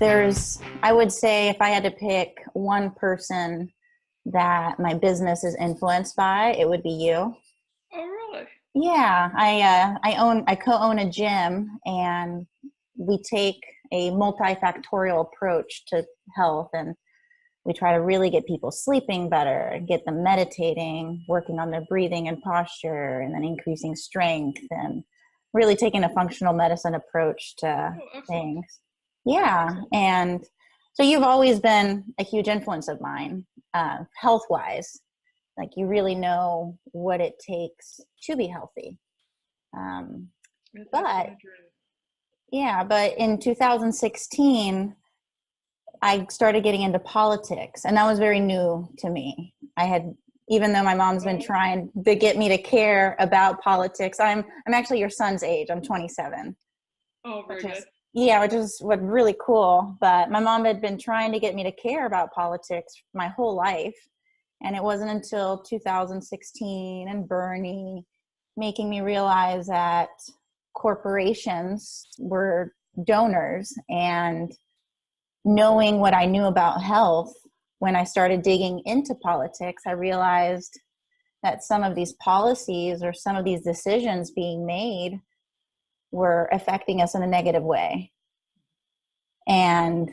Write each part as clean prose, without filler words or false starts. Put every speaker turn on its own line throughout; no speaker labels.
I would say if I had to pick one person that my business is influenced by, it would be you.
Oh, really?
Yeah, I co-own a gym, and we take a multifactorial approach to health, and we try to really get people sleeping better, get them meditating, working on their breathing and posture, and then increasing strength, and really taking a functional medicine approach to
Oh, excellent.
things. Yeah,
Excellent.
and so you've always been a huge influence of mine, health-wise. Like, you really know what it takes to be healthy. Um,
That's
but
my dream.
yeah, but in 2016, I started getting into politics, and that was very new to me. Even though my mom's been
Oh,
trying to get me to care about politics. I'm actually your son's age. I'm 27,
oh,
which
very good.
is, yeah, which is what really cool. But my mom had been trying to get me to care about politics my whole life, and it wasn't until 2016 and Bernie making me realize that corporations were donors, and knowing what I knew about health, when I started digging into politics, I realized that some of these policies or some of these decisions being made were affecting us in a negative way. And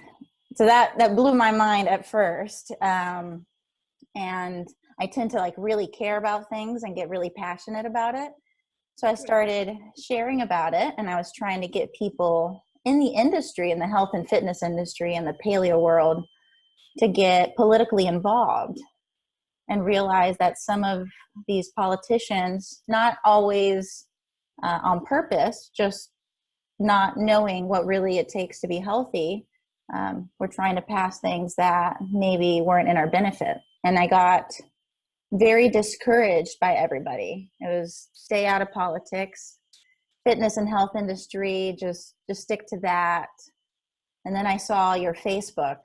so that blew my mind at first. And I tend to like really care about things and get really passionate about it. So I
Good.
started sharing about it, and I was trying to get people in the industry, in the health and fitness industry, in the paleo world, to get politically involved and realize that some of these politicians, not always on purpose, just not knowing what really it takes to be healthy, were trying to pass things that maybe weren't in our benefit. And I got very discouraged by everybody. It was stay out of politics, fitness and health industry, just stick to that. And then I saw your Facebook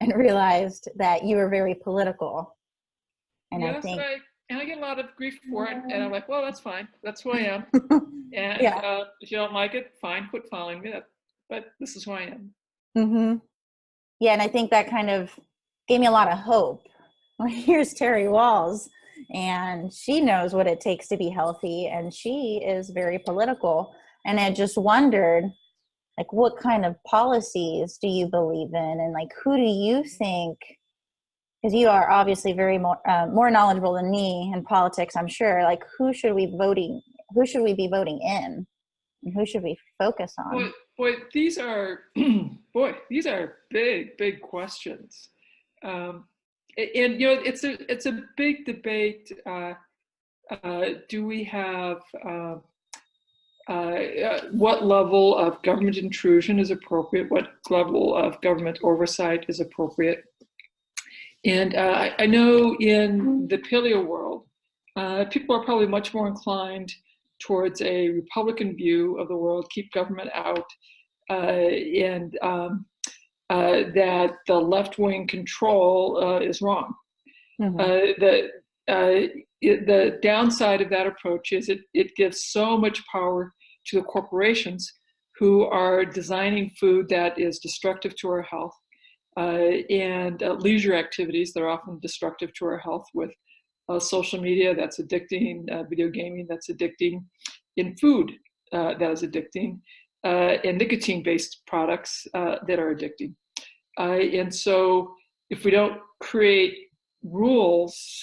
and realized that you were very political. And I
Yes,
think,
and I get a lot of grief for it, and I'm like, well, that's fine. That's who I am. And
yeah.
if you don't like it, fine, quit following me. But this is who I am.
Hmm. Yeah, and I think that kind of gave me a lot of hope. Well, here's Terry Wahls, and she knows what it takes to be healthy, and she is very political. And I just wondered, like, what kind of policies do you believe in, and like, who do you think? Because you are obviously very more knowledgeable than me in politics, I'm sure. Like, who should we voting? Who should we be voting in? And who should we focus
Boy,
on?
boy, these are these are big, big questions. Um, and it's a big debate. Do we have what level of government intrusion is appropriate? What level of government oversight is appropriate? And I know in the paleo world, people are probably much more inclined towards a Republican view of the world, keep government out, and that the left-wing control is wrong.
Mm-hmm.
The downside of that approach is it gives so much power to the corporations who are designing food that is destructive to our health, and leisure activities that are often destructive to our health, with social media that's addicting, video gaming that's addicting, in food that is addicting, and nicotine-based products that are addicting. And so if we don't create rules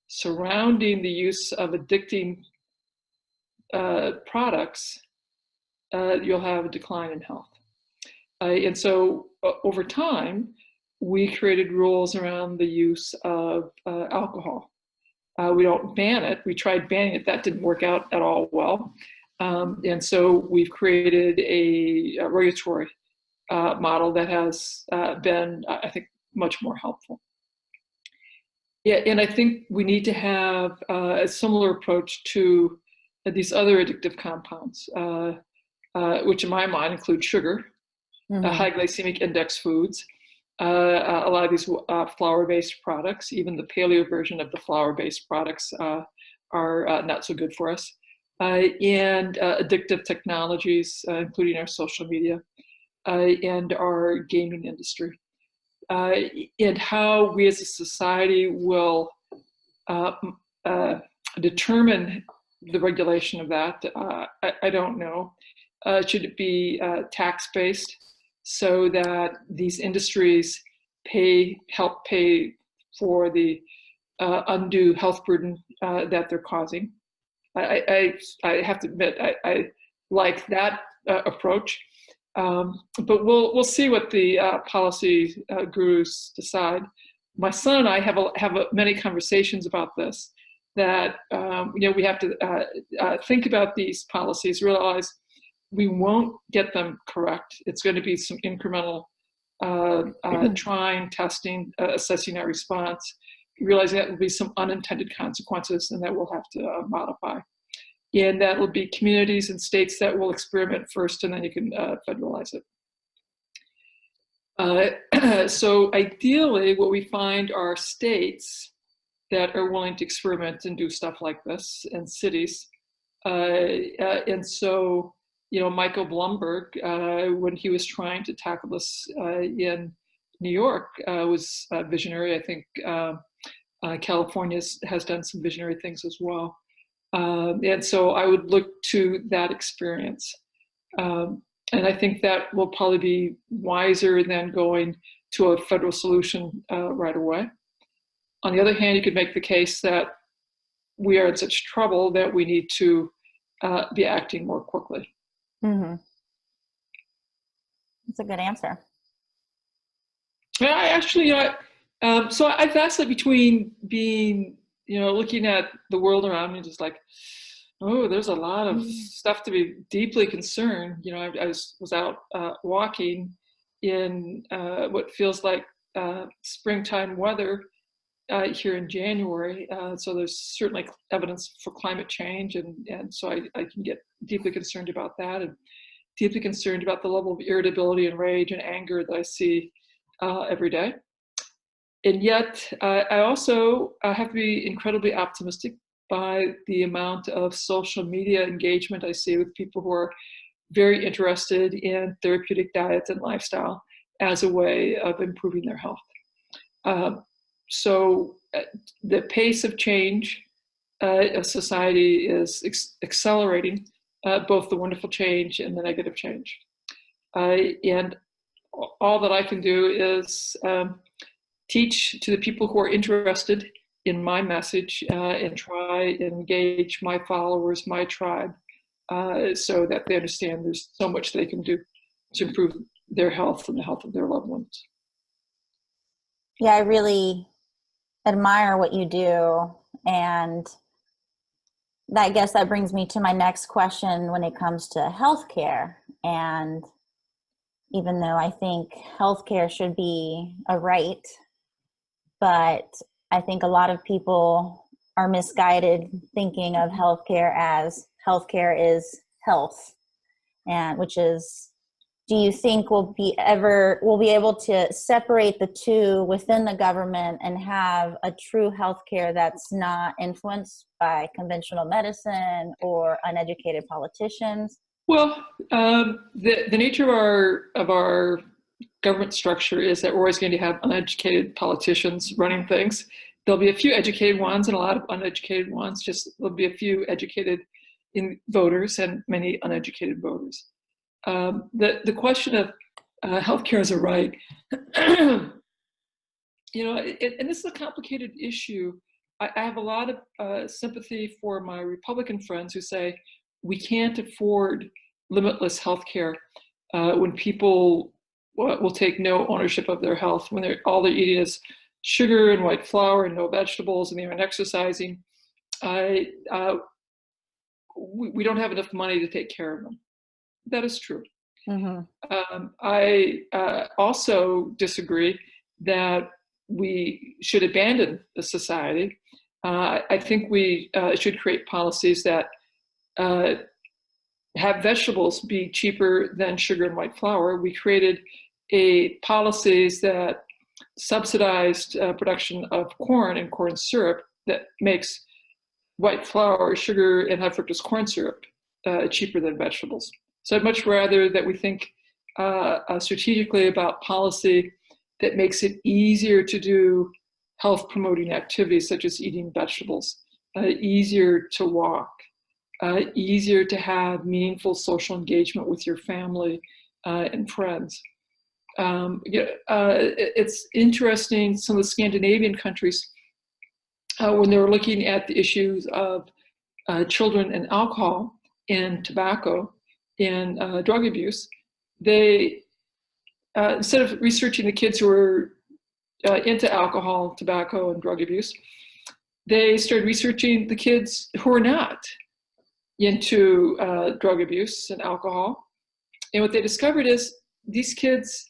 surrounding the use of addicting products, you'll have a decline in health. And so over time, we created rules around the use of alcohol. We don't ban it. We tried banning it. That didn't work out at all well. And so we've created a regulatory model that has been, I think, much more helpful. Yeah, and I think we need to have a similar approach to these other addictive compounds, which in my mind include sugar,
Mm-hmm.
high glycemic index foods, a lot of these flour-based products. Even the paleo version of the flour-based products are not so good for us, and addictive technologies, including our social media. and our gaming industry, and how we as a society will determine the regulation of that. I don't know. Should it be tax-based so that these industries help pay for the undue health burden that they're causing? I have to admit, I like that approach. But we'll see what the policy gurus decide. My son and I have many conversations about this. That we have to think about these policies, realize we won't get them correct. It's going to be some incremental trying, testing, assessing our response. You realize that will be some unintended consequences, and that we'll have to modify. And that will be communities and states that will experiment first, and then you can federalize it. So ideally, what we find are states that are willing to experiment and do stuff like this, and cities. And so, Michael Bloomberg, when he was trying to tackle this in New York, was visionary. I think California has done some visionary things as well. And so I would look to that experience. And I think that will probably be wiser than going to a federal solution right away. On the other hand, you could make the case that we are in such trouble that we need to be acting more quickly.
Mm-hmm. That's a good answer.
I actually, so I vacillate between being, looking at the world around me, just like, oh, there's a lot of stuff to be deeply concerned. I was out walking in what feels like springtime weather here in January. So there's certainly evidence for climate change. And so I can get deeply concerned about that, and deeply concerned about the level of irritability and rage and anger that I see every day. And yet, I also have to be incredibly optimistic by the amount of social media engagement I see with people who are very interested in therapeutic diets and lifestyle as a way of improving their health. So the pace of change of society is accelerating both the wonderful change and the negative change. And all that I can do is teach to the people who are interested in my message and try and engage my followers, my tribe, so that they understand there's so much they can do to improve their health and the health of their loved ones.
Yeah, I really admire what you do. And I guess that brings me to my next question when it comes to healthcare. And even though I think healthcare should be a right, but I think a lot of people are misguided thinking of healthcare as healthcare is health, and which is, do you think we'll be able to separate the two within the government and have a true healthcare that's not influenced by conventional medicine or uneducated politicians?
Well, the nature of our government structure is that we're always going to have uneducated politicians running things. There'll be a few educated ones and a lot of uneducated ones. There'll be a few educated voters and many uneducated voters. The question of healthcare as a right, and this is a complicated issue. I have a lot of sympathy for my Republican friends who say we can't afford limitless healthcare when people will take no ownership of their health, when all they're eating is sugar and white flour and no vegetables, and they're exercising. We don't have enough money to take care of them. That is true. Mm-hmm. I also disagree that we should abandon the society. I think we should create policies that have vegetables be cheaper than sugar and white flour. We created policies that subsidized production of corn and corn syrup that makes white flour, sugar, and high fructose corn syrup cheaper than vegetables. So I'd much rather that we think strategically about policy that makes it easier to do health promoting activities such as eating vegetables, easier to walk, easier to have meaningful social engagement with your family and friends. It's interesting, some of the Scandinavian countries, when they were looking at the issues of children and alcohol and tobacco and drug abuse, they, instead of researching the kids who were into alcohol, tobacco, and drug abuse, they started researching the kids who were not into drug abuse and alcohol. And what they discovered is these kids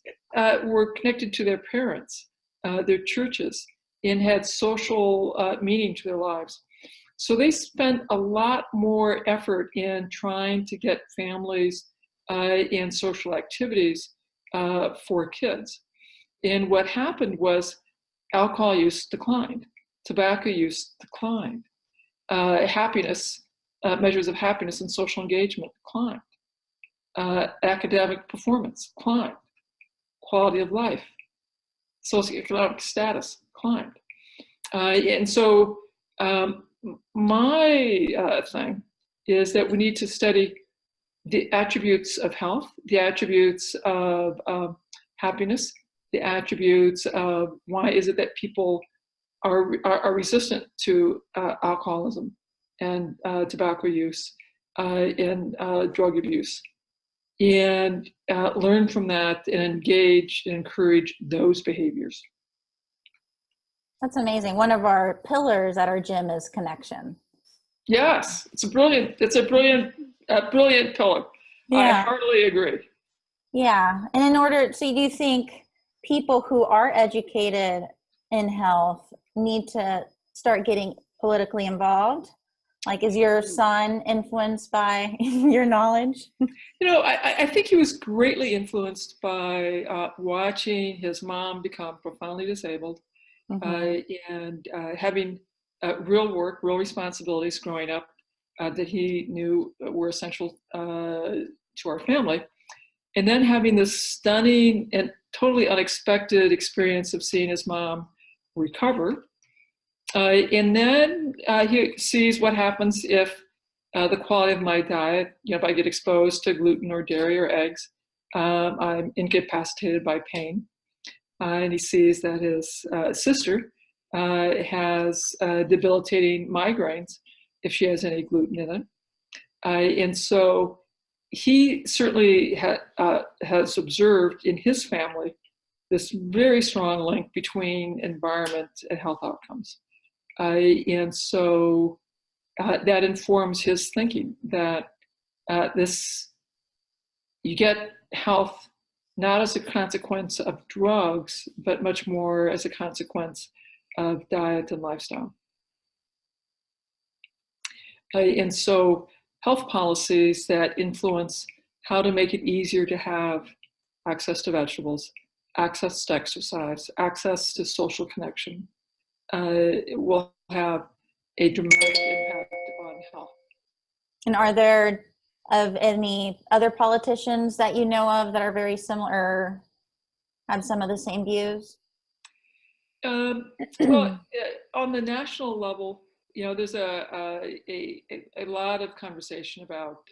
were connected to their parents, their churches, and had social meaning to their lives. So they spent a lot more effort in trying to get families in social activities for kids. And what happened was alcohol use declined, tobacco use declined, happiness, measures of happiness and social engagement climbed, academic performance climbed, quality of life, socioeconomic status climbed. And so my thing is that we need to study the attributes of health, the attributes of happiness, the attributes of why is it that people are resistant to alcoholism and tobacco use and drug abuse, and learn from that and engage and encourage those behaviors.
That's amazing. One of our pillars at our gym is connection.
Yes, it's a brilliant pillar.
Yeah.
I heartily agree.
Yeah. And in order, so do you think people who are educated in health need to start getting politically involved? Like, is your son influenced by your knowledge?
I think he was greatly influenced by watching his mom become profoundly disabled, and having real work, real responsibilities growing up that he knew were essential to our family. And then having this stunning and totally unexpected experience of seeing his mom recover. And then he sees what happens if the quality of my diet, if I get exposed to gluten or dairy or eggs, I'm incapacitated by pain. And he sees that his sister has debilitating migraines if she has any gluten in it. And so he certainly has observed in his family this very strong link between environment and health outcomes. And so that informs his thinking that you get health not as a consequence of drugs, but much more as a consequence of diet and lifestyle. And so health policies that influence how to make it easier to have access to vegetables, access to exercise, access to social connection, will have a dramatic impact on health.
And are there of any other politicians that you know of that are very similar or have some of the same views?
Well, on the national level, there's a lot of conversation about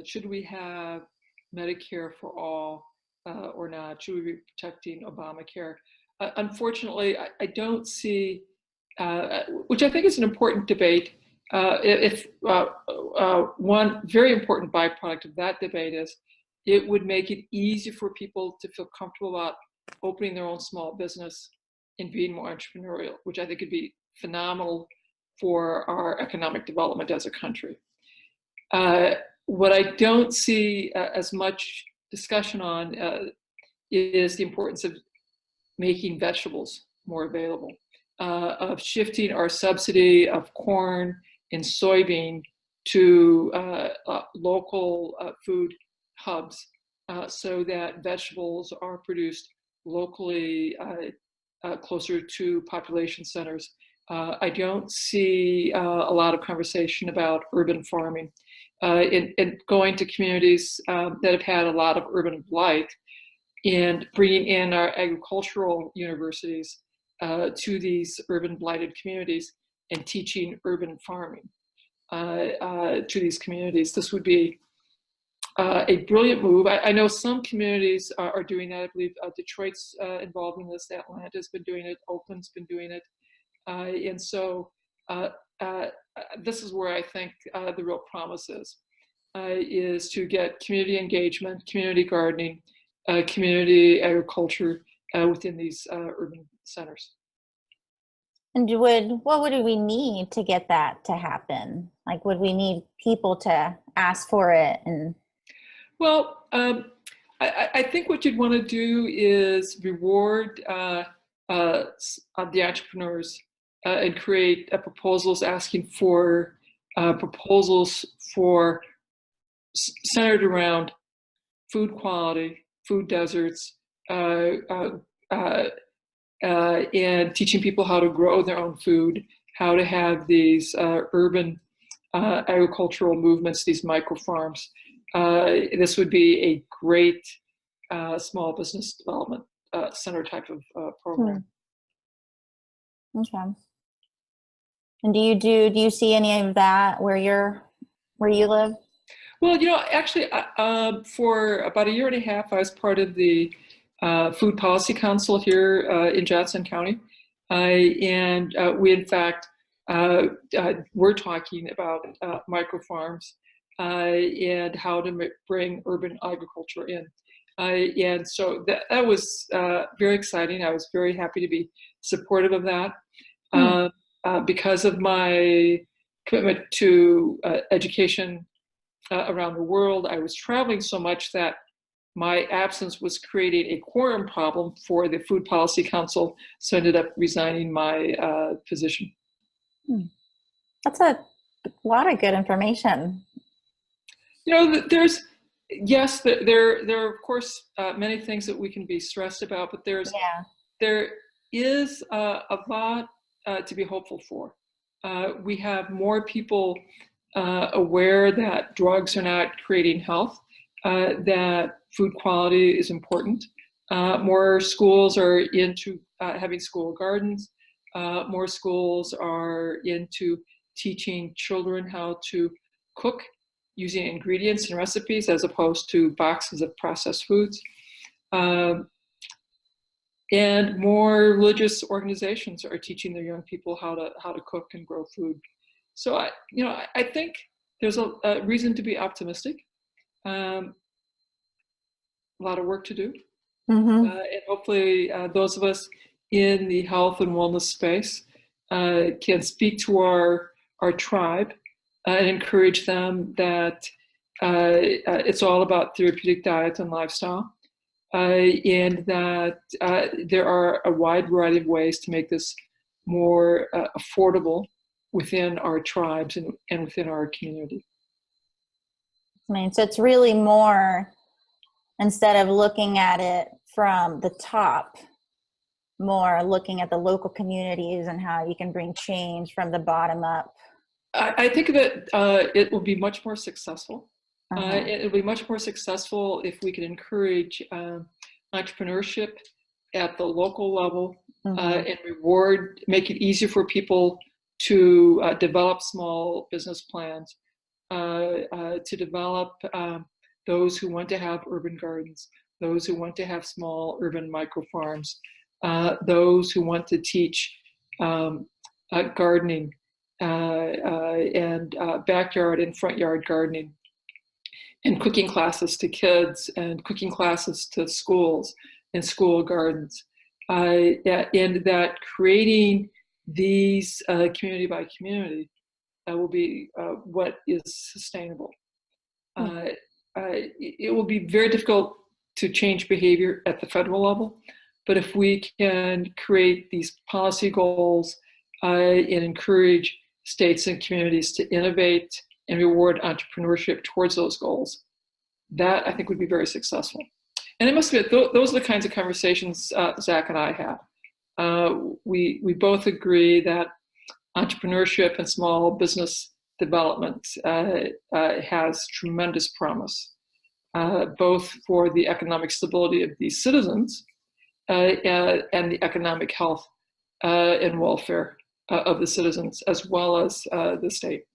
should we have Medicare for all or not? Should we be protecting Obamacare? Unfortunately, I don't see, which I think is an important debate. If one very important byproduct of that debate is it would make it easy for people to feel comfortable about opening their own small business and being more entrepreneurial, which I think could be phenomenal for our economic development as a country. What I don't see as much discussion on is the importance of making vegetables more available, of shifting our subsidy of corn and soybean to local food hubs so that vegetables are produced locally closer to population centers. I don't see a lot of conversation about urban farming. in going to communities that have had a lot of urban blight and bringing in our agricultural universities to these urban blighted communities and teaching urban farming to these communities. This would be a brilliant move. I know some communities are doing that. I believe Detroit's involved in this. Atlanta's been doing it. Oakland's been doing it. And so this is where I think the real promise is to get community engagement, community gardening, community agriculture within these urban centers.
And what would we need to get that to happen? Like, would we need people to ask for it? And
well, I think what you'd want to do is reward the entrepreneurs and create proposals asking for proposals for centered around food quality, food deserts, and teaching people how to grow their own food, how to have these urban agricultural movements, these micro farms. This would be a great small business development center type of program.
Okay. And do you see any of that where you live?
Well, actually, for about a year and a half, I was part of the Food Policy Council here in Johnson County. And we, in fact, were talking about micro farms and how to bring urban agriculture in. And so that was very exciting. I was very happy to be supportive of that. Because of my commitment to education around the world, I was traveling so much that my absence was creating a quorum problem for the Food Policy Council, so I ended up resigning my position.
That's a lot of good information.
There are of course many things that we can be stressed about, but there is a lot to be hopeful for. We have more people aware that drugs are not creating health, that food quality is important. More schools are into having school gardens. More schools are into teaching children how to cook using ingredients and recipes as opposed to boxes of processed foods. And more religious organizations are teaching their young people how to cook and grow food. So I think there's a reason to be optimistic. A lot of work to do. And hopefully those of us in the health and wellness space can speak to our tribe and encourage them that it's all about therapeutic diet and lifestyle, and that there are a wide variety of ways to make this more affordable within our tribes and within our community.
So it's really more, instead of looking at it from the top, more looking at the local communities and how you can bring change from the bottom up.
I think that it will be much more successful. It'll be much more successful if we can encourage entrepreneurship at the local level and make it easier for people to develop small business plans, to develop those who want to have urban gardens, those who want to have small urban micro farms, those who want to teach gardening and backyard and front yard gardening, and cooking classes to kids and cooking classes to schools and school gardens. And that creating these community by community will be what is sustainable. It will be very difficult to change behavior at the federal level, but if we can create these policy goals and encourage states and communities to innovate and reward entrepreneurship towards those goals, that I think would be very successful. And I must admit, those are the kinds of conversations Zach and I have. We both agree that entrepreneurship and small business development has tremendous promise, both for the economic stability of these citizens and the economic health and welfare of the citizens, as well as the state.